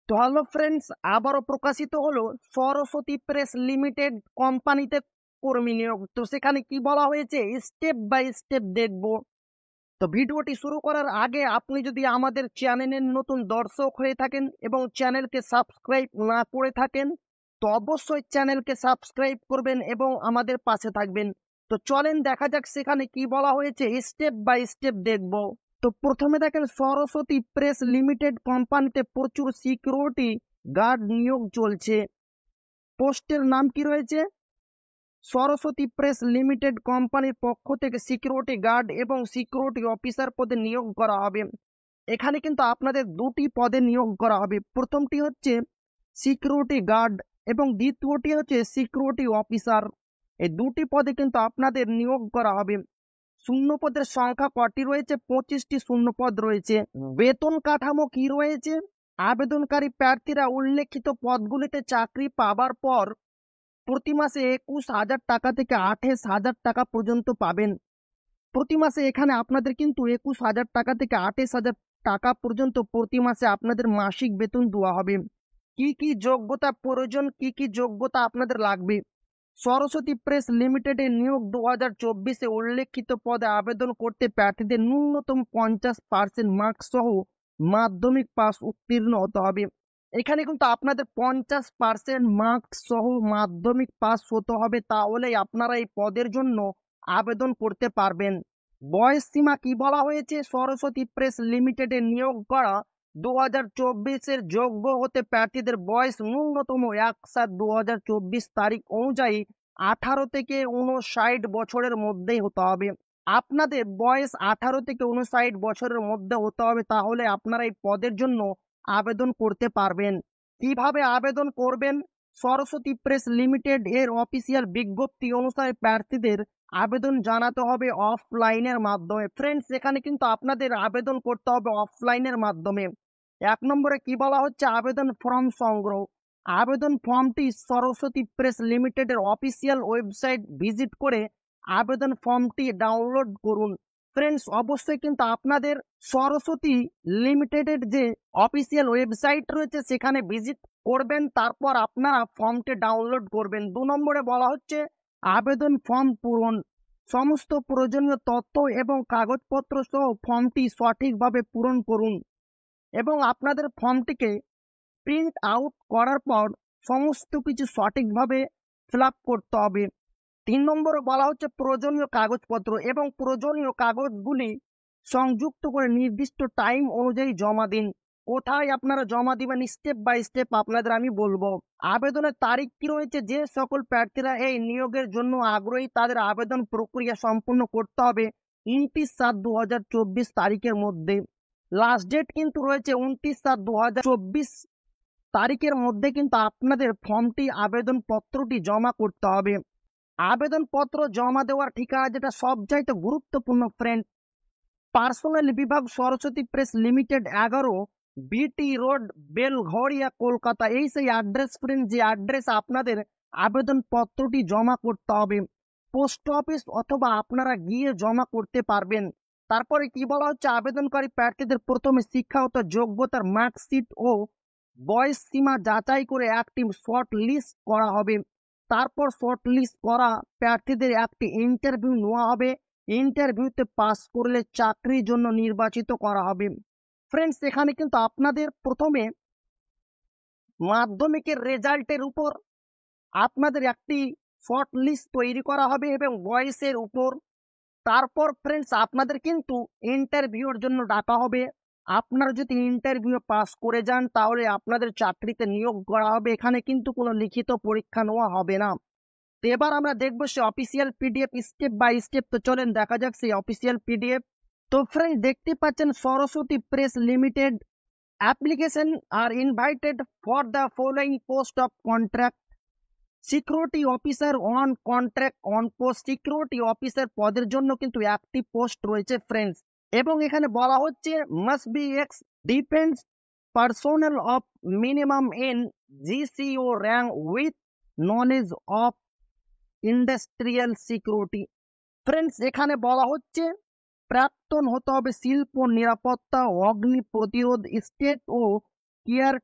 তো hello friends, আবারও প্রকাশিত হলো সরস্বতী প্রেস লিমিটেড কোম্পানিতে কর্মী নিয়োগ। তো সেখানে কি বলা হয়েছে স্টেপ বাই স্টেপ দেখবো। তো ভিডিওটি শুরু করার আগে আপনি যদি আমাদের চ্যানেলের নতুন দর্শক হয়ে থাকেন এবং চ্যানেলকে সাবস্ক্রাইব না করে থাকেন, তো অবশ্যই চ্যানেলকে সাবস্ক্রাইব করবেন এবং আমাদের পাশে থাকবেন। তো চলেন দেখা যাক সেখানে কি বলা হয়েছে, স্টেপ বাই স্টেপ দেখবো। তো প্রথমে দেখেন, সরস্বতী প্রেস লিমিটেড কোম্পানিতে প্রচুর সিকিউরিটি গার্ড নিয়োগ চলছে। পোস্টের নাম কি রয়েছে? সরস্বতী প্রেস লিমিটেড কোম্পানির পক্ষ থেকে সিকিউরিটি গার্ড এবং সিকিউরিটি অফিসার পদে নিয়োগ করা হবে। এখানে কিন্তু আপনাদের দুটি পদে নিয়োগ করা হবে। প্রথমটি হচ্ছে সিকিউরিটি গার্ড এবং দ্বিতীয়টি হচ্ছে সিকিউরিটি অফিসার। এই দুটি পদে কিন্তু আপনাদের নিয়োগ করা হবে। শূন্য পদের সংখ্যা কটি রয়েছে? 25টি শূন্য পদ রয়েছে। বেতন কাঠামো কি রয়েছে? আবেদনকারী প্রার্থীরা উল্লেখিত পদগুলিতে চাকরি পাবার পর প্রতি মাসে 21,000 টাকা থেকে 28,000 টাকা পর্যন্ত পাবেন। প্রতি মাসে এখানে আপনাদের কিন্তু 21,000 টাকা থেকে 28,000 টাকা পর্যন্ত প্রতি মাসে আপনাদের মাসিক বেতন দেওয়া হবে। কি কি যোগ্যতা প্রয়োজন, কি কি যোগ্যতা আপনাদের লাগবে? সরস্বতী প্রেস লিমিটেডের নিয়োগ 2024-এ উল্লেখিত পদে আবেদন করতে প্রার্থীদের ন্যূনতম 50% মার্কস সহ মাধ্যমিক পাস উত্তীর্ণ হতে হবে। এখানে কিন্তু আপনাদের 50% মার্কস সহ মাধ্যমিক পাস হতে হবে, তাহলেই আপনারা এই পদের জন্য আবেদন করতে পারবেন। বয়স সীমা কি বলা হয়েছে? সরস্বতী প্রেস লিমিটেডে নিয়োগ করা 2024-এর যোগ্য হতে প্রার্থীদের বয়স ন্যূনতম 1/7/2024 তারিখ অনুযায়ী 18 থেকে 59 বছরের মধ্যেই হতে হবে। আপনাদের বয়স 18 থেকে 59 বছরের মধ্যে হতে হবে, তাহলে আপনারা এই পদের জন্য আবেদন করতে পারবেন। কিভাবে আবেদন করবেন? সরস্বতী প্রেস লিমিটেড এর অফিসিয়াল বিজ্ঞপ্তি অনুসারে প্রার্থীদের আবেদন জানাতে হবে অফলাইনের মাধ্যমে। ফ্রেন্ডস, এখানে কিন্তু আপনাদের আবেদন করতে হবে অফলাইনের মাধ্যমে। 1 নম্বরে কি বলা হচ্ছে? আবেদন ফর্ম সংগ্রহ। আবেদন ফর্মটি সরস্বতী প্রেস লিমিটেডের অফিসিয়াল ওয়েবসাইট ভিজিট করে আবেদন ফর্মটি ডাউনলোড করুন। ফ্রেন্ডস, অবশ্যই কিন্তু আপনাদের সরস্বতী লিমিটেডের যে অফিসিয়াল ওয়েবসাইট রয়েছে সেখানে ভিজিট করবেন, তারপর আপনারা ফর্মটি ডাউনলোড করবেন। 2 নম্বরে বলা হচ্ছে আবেদন ফর্ম পূরণ। সমস্ত প্রয়োজনীয় তথ্য এবং কাগজপত্র সহ ফর্মটি সঠিকভাবে পূরণ করুন এবং আপনাদের ফর্মটিকে প্রিন্ট আউট করার পর সমস্ত কিছু সঠিকভাবে ফিল আপ করতে হবে। 3 নম্বরে বলা হচ্ছে প্রয়োজনীয় কাগজপত্র এবং প্রয়োজনীয় কাগজগুলি সংযুক্ত করে নির্দিষ্ট টাইম অনুযায়ী জমা দিন। কোথায় আপনারা জমা দিবেন স্টেপ বাই স্টেপ আপনাদের আমি বলবো। আবেদনের তারিখ কি রয়েছে? যে সকল প্রার্থীরা এই নিয়োগের জন্য আগ্রহী তাদের আবেদন প্রক্রিয়া সম্পূর্ণ করতে হবে 29/7/2024 তারিখের মধ্যে। লাস্ট ডেট কিন্তু রয়েছে 29/7/2024 তারিখের মধ্যে কিন্তু আপনাদের ফর্মটি আবেদনপত্রটি জমা করতে হবে। আবেদনপত্র জমা দেওয়ার ঠিকানা যেটা সবচাইতে গুরুত্বপূর্ণ ফ্রেন্ড, পার্সোনাল বিভাগ Saraswati press limited 11 BT road, Belgharia, Kolkata. এই সেই অ্যাড্রেস ফ্রেন্ড, যে অ্যাড্রেস আপনাদের আবেদনপত্রটি জমা করতে হবে। পোস্ট অফিস অথবা আপনারা গিয়ে জমা করতে পারবেন। তারপরে কি বলা হচ্ছে? আবেদনকারী প্রার্থীদের প্রথমে শিক্ষাগত যোগ্যতার মার্কশিট ও বয়স সীমা যাচাই করে একটি শর্ট লিস্ট করা হবে। তারপর শর্ট লিস্ট করা প্রার্থীদের একটি ইন্টারভিউ নেওয়া হবে। ইন্টারভিউতে পাস করলে চাকরির জন্য নির্বাচিত করা হবে। ফ্রেন্ডস, এখানে কিন্তু আপনাদের প্রথমে মাধ্যমিকের রেজাল্টের উপর আপনাদের একটি শর্ট লিস্ট তৈরি করা হবে এবং বয়সের উপর। তারপর ফ্রেন্ডস আপনাদের কিন্তু ইন্টারভিউর জন্য ডাকা হবে। আপনারা যদি ইন্টারভিউ পাস করে যান তাহলে আপনাদের চাকরিতে নিয়োগ করা হবে। এখানে কিন্তু কোনো লিখিত পরীক্ষা নেওয়া হবে না। তো এবার আমরা দেখবো সে official PDF step by step. তো চলেন দেখা যাক সেই অফিসিয়াল পিডিএফ। তো ফ্রেন্ড দেখতে পাচ্ছেন, Saraswati press limited application are invited for the following post of contract security officer on contract on post. Security officer পদের জন্য কিন্তু একটি পোস্ট রয়েছে ফ্রেন্ডস, এবং এখানে বলা হচ্ছে must be ex defence personnel of minimum in JCO rank with knowledge of industrial security. Friends, এখানে বলা হচ্ছে প্রাক্তন হতে হবে শিল্প নিরাপত্তা, অগ্নি প্রতিরোধ, স্টেট ও কেয়ার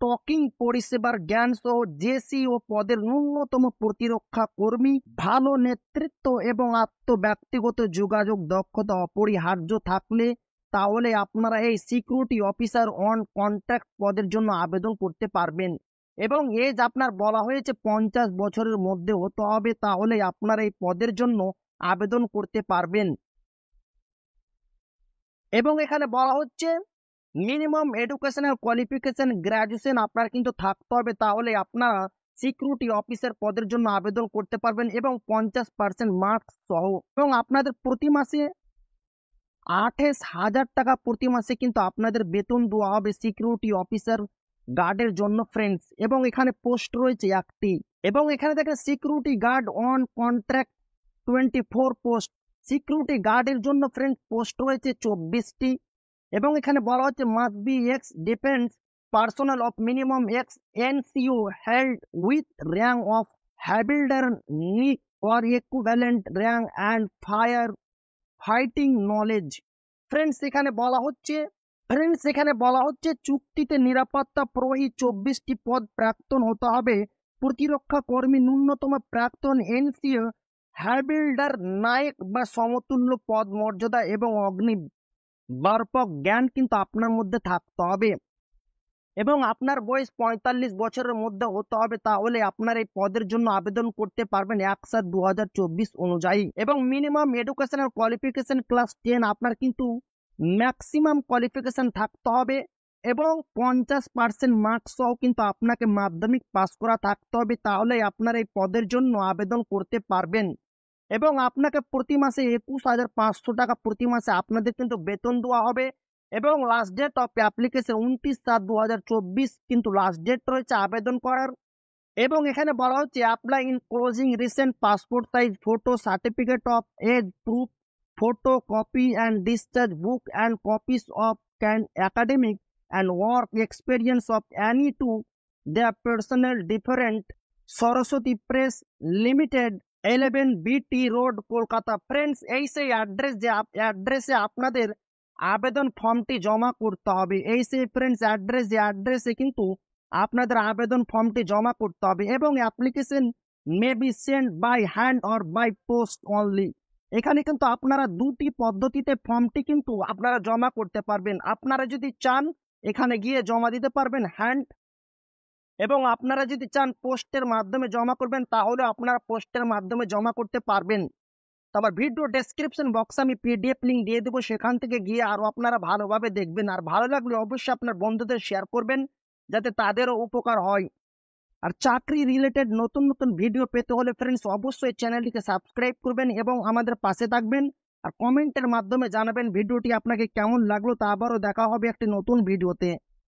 স্টকিং পরিষেবার জ্ঞান সহ জেসি ও পদের ন্যূনতম প্রতিরক্ষা কর্মী, ভালো নেতৃত্ব এবং ব্যক্তিগত যোগাযোগ দক্ষতা অপরিহার্য থাকলে তাহলে আপনারা এই সিকিউরিটি অফিসার অন কন্ট্রাক্ট পদের জন্য আবেদন করতে পারবেন। এবং এজ আপনার বলা হয়েছে 50 বছরের মধ্যে হতে হবে, তাহলে আপনারা এই পদের জন্য আবেদন করতে পারবেন। এবং এখানে বলা হচ্ছে মিনিমাম এডুকেশনাল কোয়ালিফিকেশন গ্র্যাজুয়েশন আপনার কিন্তু থাকতে হবে, তাহলে আপনারা সিকিউরিটি অফিসার পদের জন্য আবেদন করতে পারবেন এবং 50% মার্কস সহ। এবং আপনাদের প্রতি মাসে 28,000 টাকা প্রতি মাসে কিন্তু আপনাদের বেতন দেওয়া হবে সিকিউরিটি অফিসার গার্ডের জন্য ফ্রেন্ডস। এবং এখানে পোস্ট রয়েছে একটি। এবং এখানে দেখেন security guard on contract 24 post. Security গার্ডের জন্য ফ্রেন্ডস পোস্ট রয়েছে 24টি। এবং এখানে বলা হচ্ছে must be ex defence personnel of minimum ex NCO held with rank of havildar naik or equivalent rank and fighting knowledge. Friends এখানে বলা হচ্ছে চুক্তিতে নিরাপত্তা প্রহরী 24টি পদ প্রাক্তন হতে হবে। প্রতিরক্ষা কর্মী ন্যূনতম প্রাক্তন এনসিও হ্যাবিল্ডার নায়ক বা সমতুল্য পদ মর্যাদা এবং অগ্নি বার্পক জ্ঞান কিন্তু আপনার মধ্যে থাকতে হবে। এবং আপনার বয়স 45 বছরের মধ্যে হতে হবে, তাহলে আপনার এই পদের জন্য আবেদন করতে পারবেন 1/7/2024 অনুযায়ী। এবং মিনিমাম এডুকেশনাল কোয়ালিফিকেশন ক্লাস 10 আপনার কিন্তু ম্যাক্সিমাম কোয়ালিফিকেশন থাকতে হবে এবং 50% মার্কস সহ কিন্তু আপনাকে মাধ্যমিক পাস করা থাকতে হবে, তাহলে আপনার এই পদের জন্য আবেদন করতে পারবেন। এবং আপনাকে প্রতি মাসে 21,500 টাকা প্রতি মাসে আপনাদের কিন্তু বেতন দেওয়া হবে। এবং লাস্ট ডেট অফ অ্যাপ্লিকেশন 29/7/2024 কিন্তু লাস্ট ডেট রয়েছে আবেদন করার। এবং এখানে বলা হচ্ছে apply in closing recent passport size photo, certificate of age proof, photo copy and discharge book and copies of academic and work experience of any to the personal different, Saraswati press limited, 11 BT road, Kolkata. Friends এই সেই address যে অ্যাড্রেসে আপনাদের আবেদন ফর্মটি জমা করতে হবে। এই সেই ফ্রেন্ডস অ্যাড্রেস যে অ্যাড্রেসে কিন্তু আপনাদের আবেদন ফর্মটি জমা করতে হবে। এবং application may be send by hand or by post only. এখানে কিন্তু আপনারা দুটি পদ্ধতিতে ফর্মটি কিন্তু আপনারা জমা করতে পারবেন। আপনারা যদি চান এখানে গিয়ে জমা দিতে পারবেন হ্যান্ড, এবং আপনারা যদি চান পোস্টের মাধ্যমে জমা করবেন তাহলে আপনারা পোস্টের মাধ্যমে জমা করতে পারবেন। তারপর ভিডিও ডেসক্রিপশন বক্সে আমি PDF লিঙ্ক দিয়ে দেবো, সেখান থেকে গিয়ে আরো আপনারা ভালোভাবে দেখবেন। আর ভালো লাগলে অবশ্যই আপনার বন্ধুদের শেয়ার করবেন যাতে তাদেরও উপকার হয়। আর চাকরি রিলেটেড নতুন নতুন ভিডিও পেতে হলে ফ্রেন্ডস অবশ্যই চ্যানেলটিকে সাবস্ক্রাইব করবেন এবং আমাদের পাশে থাকবেন। আর কমেন্টের মাধ্যমে জানাবেন ভিডিওটি আপনাকে কেমন লাগলো। তা আবারও দেখা হবে একটি নতুন ভিডিওতে।